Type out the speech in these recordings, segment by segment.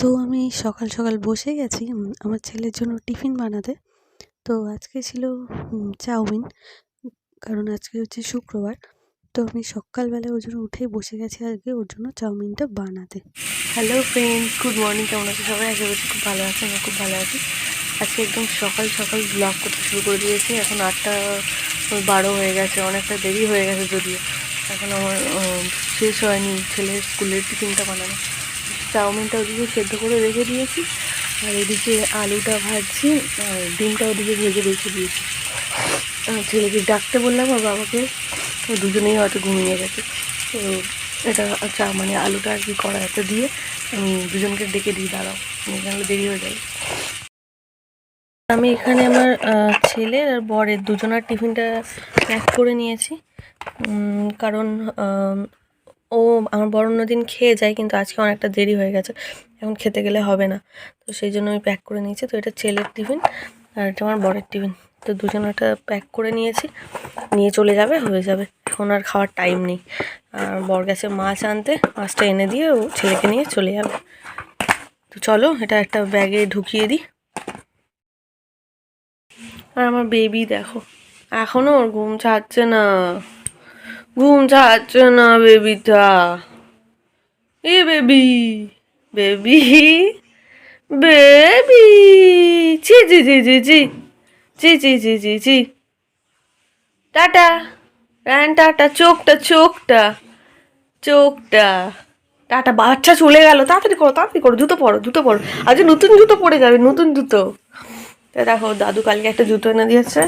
তো আমি সকাল সকাল বসে গেছি আমার ছেলের জন্য টিফিন বানাতে। তো আজকে ছিল চাউমিন। কারণ আজকে হচ্ছে শুক্রবার। তো আমি সকালবেলা ওর জন্য উঠেই বসে গেছি আজকে ওর জন্য চাউমিনটা বানাতে। Hello friends, good morning. কেমন আছে সবাই? আশা করছি খুব ভালো আছে। আমি খুব ভালো আছি। আজকে একদম সকাল সকাল ব্লগ করতে শুরু করে দিয়েছি। এখন 8টা 12 হয়ে গেছে, অনেকটা দেরি হয়ে গেছে যদিও। এখন আমার শেষ হয়নি ছেলের স্কুলের টিফিনটা বানানো। চাউমিনটা ওদিকে সেদ্ধ করে রেখে দিয়েছি, আর এদিকে আলুটা ভাজছি, আর ডিমটা ওদিকে ভেজে রেখে দিয়েছি। ছেলেকে ডাকতে বললাম আর বাবাকে, তো দুজনেই হয়তো ঘুমিয়ে গেছে। তো এটা আচ্ছা, মানে আলুটা আর কি কড়াইতে দিয়ে আমি দুজনকে ডেকে দিই, দাঁড়াও, নাহলে দেরি হয়ে যাবে। আমি এখানে আমার ছেলের আর বরের দুজনার টিফিনটা প্যাক করে নিয়েছি। কারণ ও আমার বড় অন্যদিন খেয়ে যায়, কিন্তু আজকে অনেকটা দেরি হয়ে গেছে, এখন খেতে গেলে হবে না। তো সেই জন্য আমি প্যাক করে নিয়েছি। তো এটা ছেলের টিফিন আর এটা আমার বরের টিফিন। তো দুজনটা প্যাক করে নিয়েছি, নিয়ে চলে যাবে, হয়ে যাবে। এখন আর খাওয়ার টাইম নেই। আর বর গেছে মাছ আনতে, মাছটা এনে দিয়ে ও ছেলেকে নিয়ে চলে যাবে। তো চলো এটা একটা ব্যাগে ঢুকিয়ে দিই। আর আমার বেবি দেখো, এখনো ওর ঘুম ছাড়ছে না, বেবিটা। এ বেবি, বেবি, বেবি, জি জি জি জি জি জি জি জি জি জি, টাটা, রান টাটা, চোখটা চোখটা চোখটা টাটা। বাচ্চা চলে গেল, তাড়াতাড়ি করো, তাড়াতাড়ি করো, জুতো পরো, জুতো পরো, আজ নতুন জুতো পরে যাবে, নতুন জুতো। দেখো দাদু কালকে একটা জুতো এনে দিয়েছে,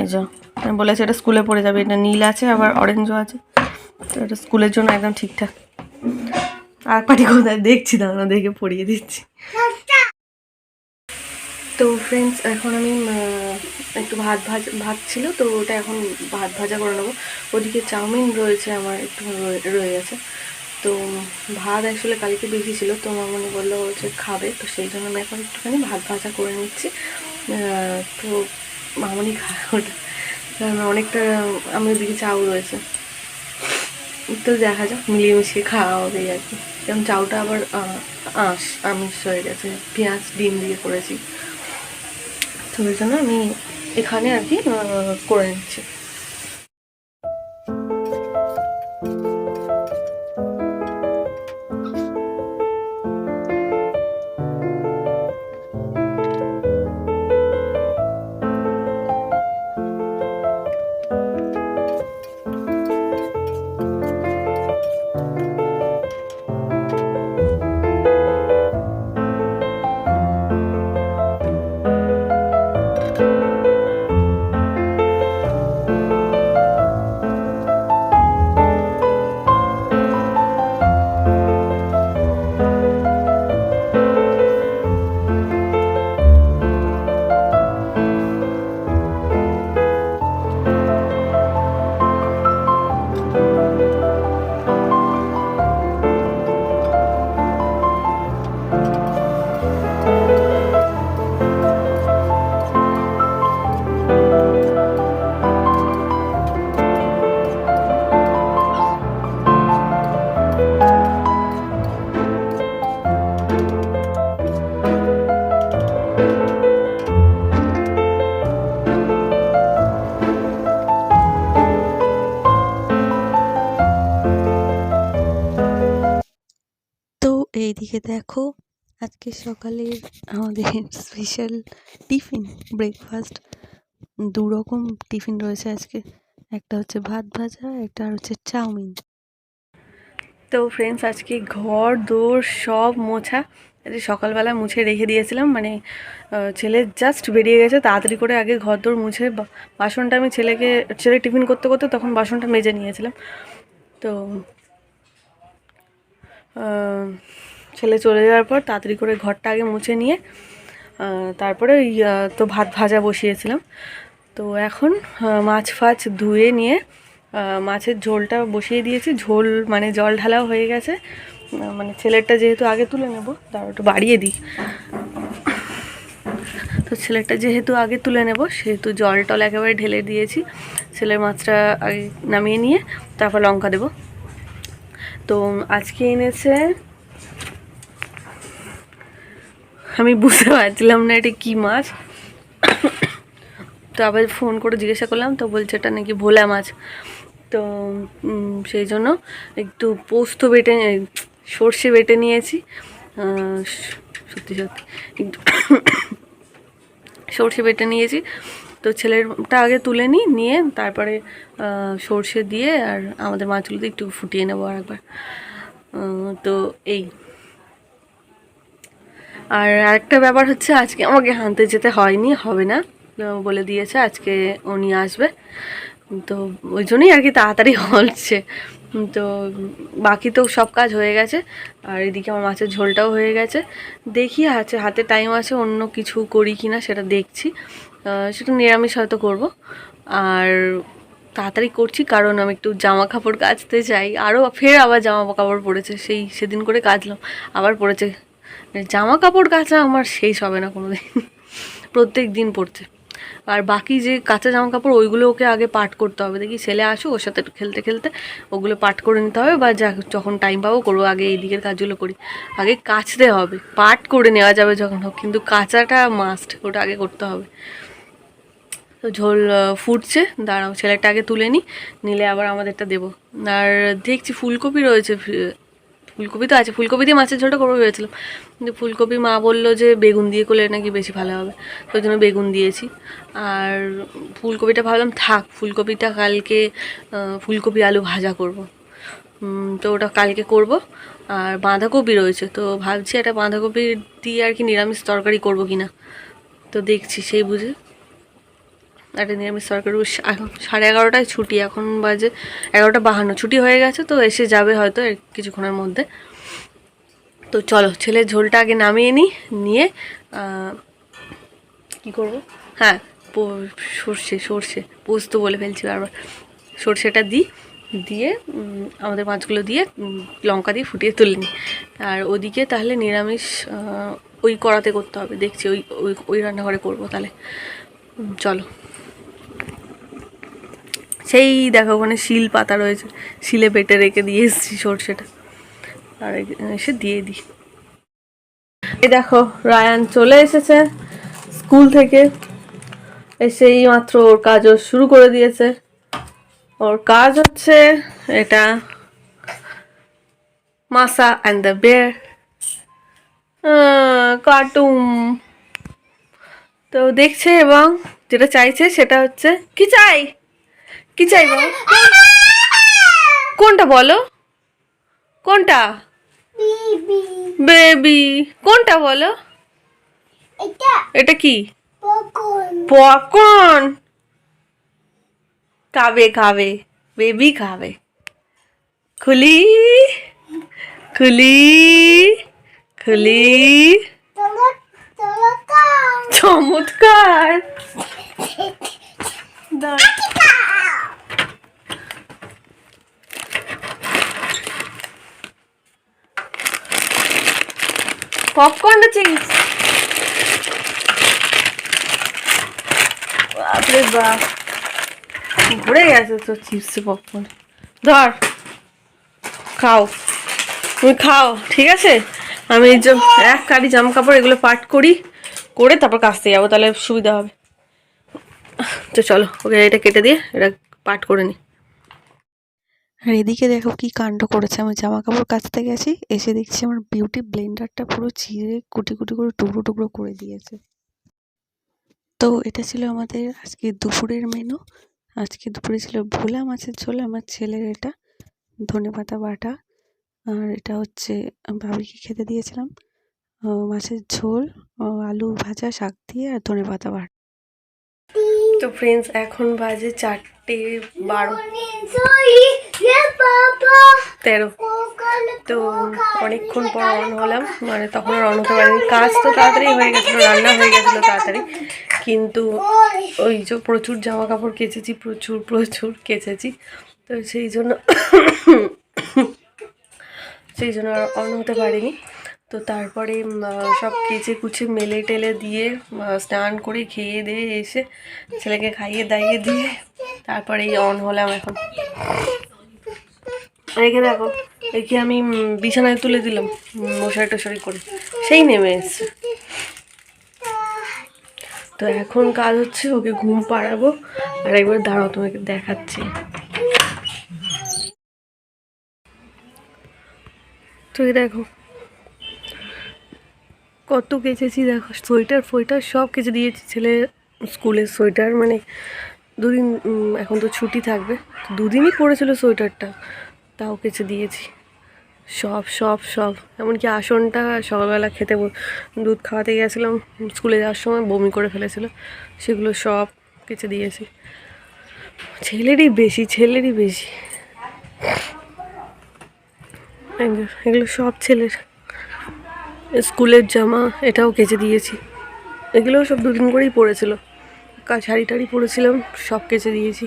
এই যে আমি বলেছি এটা স্কুলে পরে যাবে। এটা নীল আছে, আবার অরেঞ্জও আছে, তো এটা স্কুলের জন্য একদম ঠিকঠাক। আর পাটি কোথায় দেখছি, দাঁড়ানো, দেখে পরিয়ে দিচ্ছি। তো ফ্রেন্ডস, এখন আমি একটু ভাত ছিল, তো ওটা এখন ভাত ভাজা করে নেবো। ওদিকে চাউমিন রয়েছে আমার, একটু রয়ে গেছে। তো ভাত অ্যাকচুয়ালি কালকে বেশি ছিল, তো মামনি বললো হচ্ছে খাবে, তো সেই জন্য আমি এখন একটুখানি ভাত ভাজা করে নিচ্ছি। তো মামনি খায় ওটা, কারণ অনেকটা আমি ওদিকে চাউ রয়েছে, তো দেখা যাক, মিলিয়ে মিশিয়ে খাওয়া হবে আর কি। যেমন চাউটা আবার আমিষ হয়ে গেছে, পেঁয়াজ ডিম দিয়ে করেছি, তো ওই জন্য আমি এখানে আর কি করে নিচ্ছি। তো এইদিকে দেখো, আজকে সকালের আমাদের স্পেশাল টিফিন ব্রেকফাস্ট, দু রকম টিফিন রয়েছে আজকে। একটা হচ্ছে ভাত ভাজা, একটা হচ্ছে চাউমিন। তো ফ্রেন্ডস, আজকে ঘর দোর সব মোছা, আজকে সকালবেলা মুছে রেখে দিয়েছিলাম, মানে ছেলে জাস্ট বেরিয়ে গেছে, তাড়াতাড়ি করে আগে ঘর দোর মুছে বাসনটা আমি ছেলে টিফিন করতে করতে তখন বাসনটা মেজে নিয়েছিলাম। তো ছেলে চলে যাওয়ার পর তাড়াতাড়ি করে ঘরটা আগে মুছে নিয়ে তারপরে তো ভাত ভাজা বসিয়েছিলাম। তো এখন মাছ ফাছ ধুয়ে নিয়ে মাছের ঝোলটা বসিয়ে দিয়েছি। ঝোল মানে জল ঢালাও হয়ে গেছে, মানে ছেলেরটা যেহেতু আগে তুলে নেব, তার একটু বাড়িয়ে দিই। তো ছেলেরটা যেহেতু আগে তুলে নেব, সেহেতু জল টল একেবারে ঢেলে দিয়েছি। ছেলের মাছটা আগে নামিয়ে নিয়ে তারপর লঙ্কা দেব। তো আজকে এনেছে আমি বুঝতে পারছিলাম না এটা কি মাছ। তো আবার ফোন করে জিজ্ঞাসা করলাম, তো বলছে এটা নাকি ভোলা মাছ। তো সেই জন্য একটু পোস্ত বেটে সর্ষে বেটে নিয়েছি। সত্যি সত্যি একটু সর্ষে বেটে নিয়েছি। তো ছেলেরটা আগে তুলে নিয়ে তারপরে সর্ষে দিয়ে আর আমাদের মাছগুলোতে একটু ফুটিয়ে নেবো আর একবার। তো এই আর আরেকটা ব্যাপার হচ্ছে, আজকে আমাকে আনতে যেতে হবে না, বলে দিয়েছে আজকে উনি আসবে। তো ওই জন্যই আর কি তাড়াতাড়ি হচ্ছে। তো বাকি তো সব কাজ হয়ে গেছে, আর এদিকে আমার মাছের ঝোলটাও হয়ে গেছে। দেখি হাতে টাইম আছে অন্য কিছু করি কি না সেটা দেখছি। সেটা নিরামিষ হয়তো করব। আর তাড়াতাড়ি করছি কারণ আমি একটু জামা কাপড় কাচতে চাই। আবার জামা কাপড় পড়েছে, সেদিন করে কাচলাম, আবার পড়েছে। জামা কাপড় কাচা আমার শেষ হবে না কোনো দিন, প্রত্যেক দিন পড়ছে। আর বাকি যে কাঁচা জামা কাপড় ওইগুলো ওকে আগে পাট করতে হবে। দেখি ছেলে আসুক, ওর সাথে একটু খেলতে খেলতে ওগুলো পাট করে নিতে হবে, বা যখন টাইম পাবো করবো। আগে এই দিকের কাজগুলো করি, আগে কাচতে হবে। পাট করে নেওয়া যাবে যখন হোক, কিন্তু কাচাটা মাস্ট, ওটা আগে করতে হবে। তো ঝোল ফুটছে, দাঁড়াও ছেলেটা আগে তুলে নিলে আবার আমাদেরটা দেবো। আর দেখছি ফুলকপি রয়েছে, ফুলকপি তো আছে, ফুলকপি দিয়ে মাছের ঝোলটা করবো ভেবেছিলাম, কিন্তু ফুলকপি মা বললো যে বেগুন দিয়ে করলে নাকি বেশি ভালো হবে, তো ওই জন্য বেগুন দিয়েছি। আর ফুলকপিটা ভাবলাম থাক, ফুলকপিটা কালকে ফুলকপি আলু ভাজা করব। তো ওটা কালকে করব। আর বাঁধাকপি রয়েছে, তো ভাবছি একটা বাঁধাকপি দিয়ে আর কি নিরামিষ তরকারি করব কি না, তো দেখছি সেই বুঝে একটা নিরামিষ তরকারি। এখন 11:30টায় ছুটি, এখন বাজে 11:52, ছুটি হয়ে গেছে, তো এসে যাবে হয়তো কিছুক্ষণের মধ্যে। তো চলো ছেলের ঝোলটা আগে নামিয়ে নিয়ে কী করবো, হ্যাঁ সর্ষে পোস্ত বলে ফেলছি বারবার। সর্ষেটা দিয়ে আমাদের মাছগুলো দিয়ে লঙ্কা দিয়ে ফুটিয়ে তুলে নিই। আর ওদিকে তাহলে নিরামিষ ওই কড়াতে করতে হবে, দেখছি ওই রান্নাঘরে করবো তাহলে। চলো, সেই দেখো ওখানে শিল পাতা রয়েছে, শিলে বেটে রেখে দিয়ে এসেছি সর্ষেটা, আর এসে দিয়ে দিই। এই দেখো রায়ান চলে এসেছে স্কুল থেকে, এসেই মাত্র ওর কাজও শুরু করে দিয়েছে। ওর কাজ হচ্ছে এটা, মাসা অ্যান্ড দ্য বেয়ার কার্টুন। তো দেখছে এবং যেটা চাইছে সেটা হচ্ছে, কি চাই বলো, কোনটা বলো, কোনটা বেবি, কোনটা বলো, এটা কি পপকর্ন, খাবে বেবি খাবে। খুলি চমৎকার। পপকর্নটা চিংস, বাপরে বাপ, ভরে গেছে তো চিপসে পপকর্ন। ধর খাও, তুমি খাও, ঠিক আছে। আমি এই যে এক কারি জামা কাপড় এগুলো পাট করে তারপর কাচতে যাবো, তাহলে সুবিধা হবে। তো চলো ওকে এটা কেটে দিয়ে এটা পাট করে নিই। আর এদিকে দেখো কি কাণ্ড করেছে, আমি জামা কাপড় কাচতে গেছি, এসে দেখছি আমার বিউটি ব্লেন্ডারটা পুরো ছিঁড়ে কুটি করে টুকরো করে দিয়েছে। তো এটা ছিল আমাদের আজকে দুপুরের মেনু। আজকে দুপুরে ছিল ভোলা মাছের ঝোল, আমার ছেলের এটা ধনেপাতা বাটা, আর এটা হচ্ছে ভাবিকে খেতে দিয়েছিলাম মাছের ঝোল, আলু ভাজা, শাক দিয়ে, আর ধনেপাতা বাটা। তো ফ্রেন্ডস এখন বাজে 4:13। তো অনেকক্ষণ পর অন হলাম, মানে তখন আর অন হতে পারিনি, কাজ তো তাড়াতাড়ি হয়ে গেছিলো, রান্না হয়ে গেছিলো তাড়াতাড়ি, কিন্তু ওই যে প্রচুর জামা কাপড় কেচেছি, প্রচুর কেচেছি, তো সেই জন্য আর অন হতে পারিনি। তো তারপরে সব কেচে কুচে মেলে টেলে দিয়ে স্নান করে খেয়ে দিয়ে এসে ছেলেকে খাইয়ে দাইয়ে দিয়ে তারপরে এই অন হলাম এখন। রেখে দেখো একে আমি বিছানায় তুলে দিলাম মশারি টশারি করে, সেই নেমে এসছে। তো এখন কাজ হচ্ছে ওকে ঘুম পাড়াবো। আর একবার দাঁড়াও তোমাকে দেখাচ্ছি। তো দেখো কত কেচেছি, দেখো সোয়েটার ফোয়েটার সব কেচে দিয়েছি। ছেলে স্কুলের সোয়েটার, মানে দুদিন এখন তো ছুটি থাকবে, দুদিনই পড়েছিল সোয়েটারটা, তাও কেচে দিয়েছি সব সব সব। এমনকি আসনটা সকালবেলা দুধ খাওয়াতে গিয়েছিলাম, স্কুলে যাওয়ার সময় বমি করে ফেলেছিল, সেগুলো সব কেচে দিয়েছি। ছেলেরই বেশি এগুলো সব ছেলের। স্কুলের জামা এটাও কেচে দিয়েছি, এগুলোও সব দুদিন করেই পড়েছিল। শাড়ি টাড়ি পরেছিলাম, সব কেচে দিয়েছি।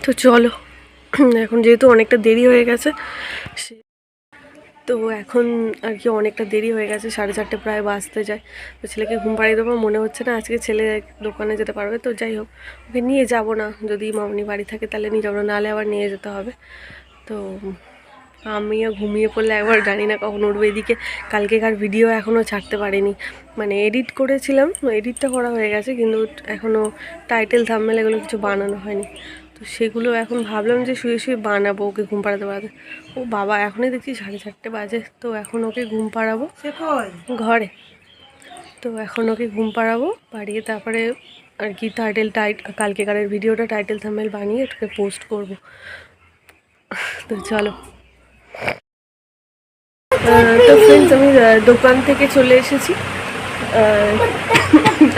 তো চলো, এখন যেহেতু অনেকটা দেরি হয়ে গেছে, তো এখন আর কি অনেকটা দেরি হয়ে গেছে, 4:30 প্রায় বাজতে যায়। তো ছেলেকে ঘুম পাড়িয়ে দেবো, মনে হচ্ছে না আজকে ছেলে দোকানে যেতে পারবে। তো যাই হোক, ওকে নিয়ে যাব না, যদি মামনি বাড়ি থাকে তাহলে নিয়ে যাবো না, নাহলে আবার নিয়ে যেতে হবে। তো আমিও ঘুমিয়ে পড়লে একবার জানি না কখন উঠবো। এদিকে কালকেকার ভিডিও এখনও ছাড়তে পারিনি, মানে এডিট করেছিলাম, এডিটটা করা হয়ে গেছে, কিন্তু এখনও টাইটেল থাম্বনেল এগুলো কিছু বানানো হয়নি। তো সেগুলো এখন ভাবলাম যে শুয়ে শুয়ে বানাবো, ওকে ঘুম পাড়াতে পাড়াতে। ও বাবা, এখনই দেখছি 4:30 বাজে। তো এখন ওকে ঘুম পাড়াবো ঘরে। তো এখন ওকে ঘুম পাড়াবো, পাড়িয়ে তারপরে আর কি কালকেকারের ভিডিওটা টাইটেল থাম্বনেল বানিয়ে ওকে পোস্ট করব। তো চলো। তো ফ্রেন্ডস, আমি দোকান থেকে চলে এসেছি।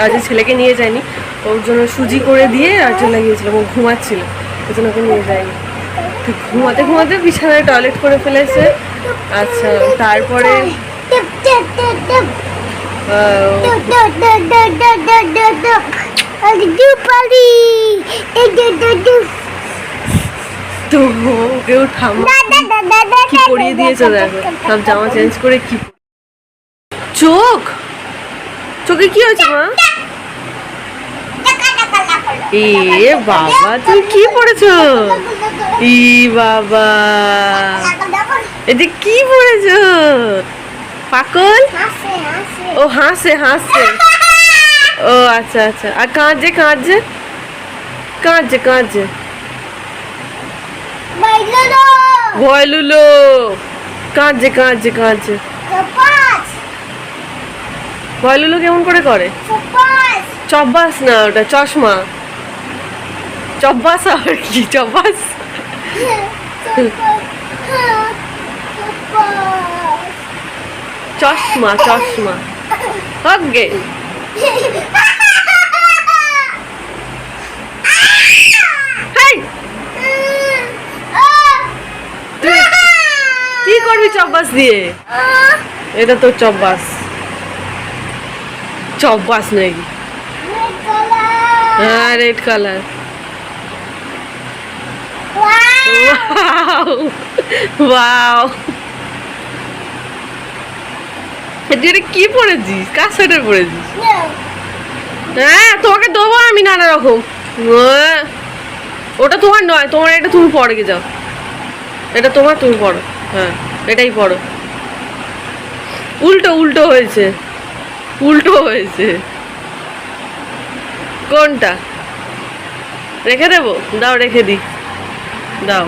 আজ ছেলেকে নিয়ে যায়নি, ওর জন্য সুজি করে দিয়ে আর চলে গিয়েছিলাম, ও ঘুমাচ্ছিল, ওই জন্য ওকে নিয়ে যায়নি। তো ঘুমাতে ঘুমাতে বিছানায় টয়লেট করে ফেলেছে। আচ্ছা, তারপরে তো ওকেও কি পরিয়ে দিয়েছে দেখো, সব জামা চেঞ্জ করে। কি চোখে কি হয়েছে মা? এ বাবা, তুমি কি পড়েছো? ই বাবা, এটা কি পড়েছো? পাকল? ও হাসে। ও আচ্ছা আচ্ছা। আর কাঁদছে ভয়লুলো, কাঁদছে। ভয়লুলো কেমন করে? চব্বাস না, ওটা চশমা। চব্বাস আর কি? চব্বাস চশমা ওকে। কি করবি চব্বাস দিয়ে? এটা তো চব্বাস নাকি? হ্যাঁ, রেড কালার। ওয়াও, তুই কি পরেছিস? কার সোয়েটার পরেছিস? হ্যাঁ, তোমাকে দেবো আমি নানা রকম। ওটা তোমার নয়, তোমার এটা তুমি পরে গে যাও। এটা তোমার, তুমি পড়ো। হ্যাঁ, এটাই পড়ো। উল্টো হয়েছে। কোনটা রেখে দেবো? দাও, রেখে দিই। দাও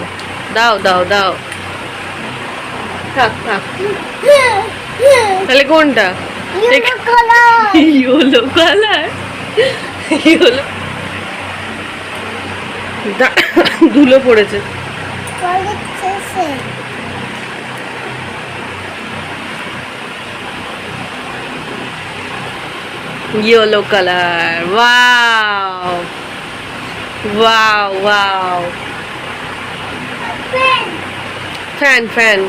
থাক। তাহলে কোনটা? Yellow colour. ধুলো পড়েছে। Yellow color. Wow. Fan.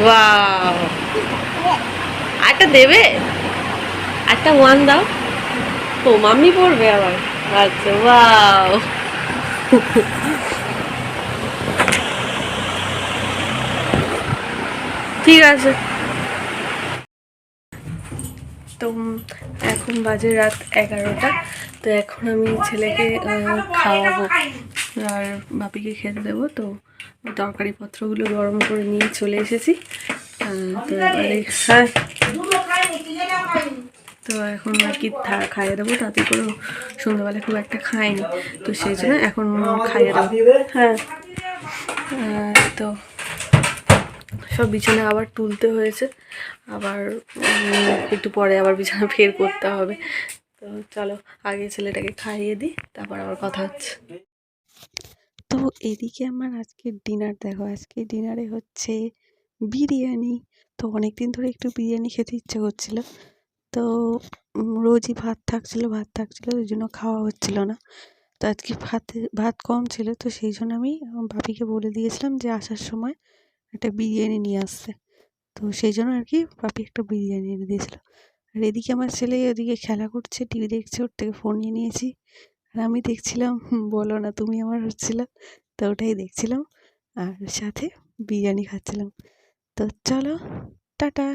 Wow. আটা দেবে? আটা ওয়ান দাও। ও মাম্মি পড়বে আবার। আচ্ছা, ওয়াও। ঠিক আছে। তো এখন বাজে রাত 11টা। তো এখন আমি ছেলেকে খাওয়াবো আর বাপিকে খেতে দেবো। তো তরকারিপত্রগুলো গরম করে নিয়ে চলে এসেছি। তো এবারে হ্যাঁ তো এখন আর কি খাইয়ে দেবো, তাতে করে সন্ধ্যাবেলা খুব একটা খায়নি, তো সেই জন্য এখন খাইয়ে দেবো। হ্যাঁ তো সব বিছানা আবার তুলতে হয়েছে, আবার একটু পরে আবার বিছানা ফের করতে হবে। তো চলো আগে ছেলেটাকে খাইয়ে দিই, তারপর আবার কথা হচ্ছে। তো এদিকে আমার আজকের ডিনার দেখো, আজকের ডিনারে হচ্ছে বিরিয়ানি। তো অনেক দিন ধরে একটু বিরিয়ানি খেতে ইচ্ছে করছিল, তো রোজই ভাত থাকছিল ওই জন্য খাওয়া হচ্ছিল না। তো আজকে ভাত কম ছিল, তো সেই জন্য আমি আমার ভাবিকে বলে দিয়েছিলাম যে আসার সময় একটা বিরিয়ানি নিয়ে আসতে। তো সেই জন্য আর কি ভাবি একটা বিরিয়ানি এনে দিয়েছিল। আর এদিকে আমার ছেলে ওদিকে খেলা করছে, টিভি দেখছে, ওর থেকে ফোন নিয়ে নিয়েছি। আর আমি দেখছিলাম বলো না তুমি আমার হচ্ছিল, তো ওটাই দেখছিলাম আর সাথে বিরিয়ানি খাচ্ছিলাম। তো চলো টাটা।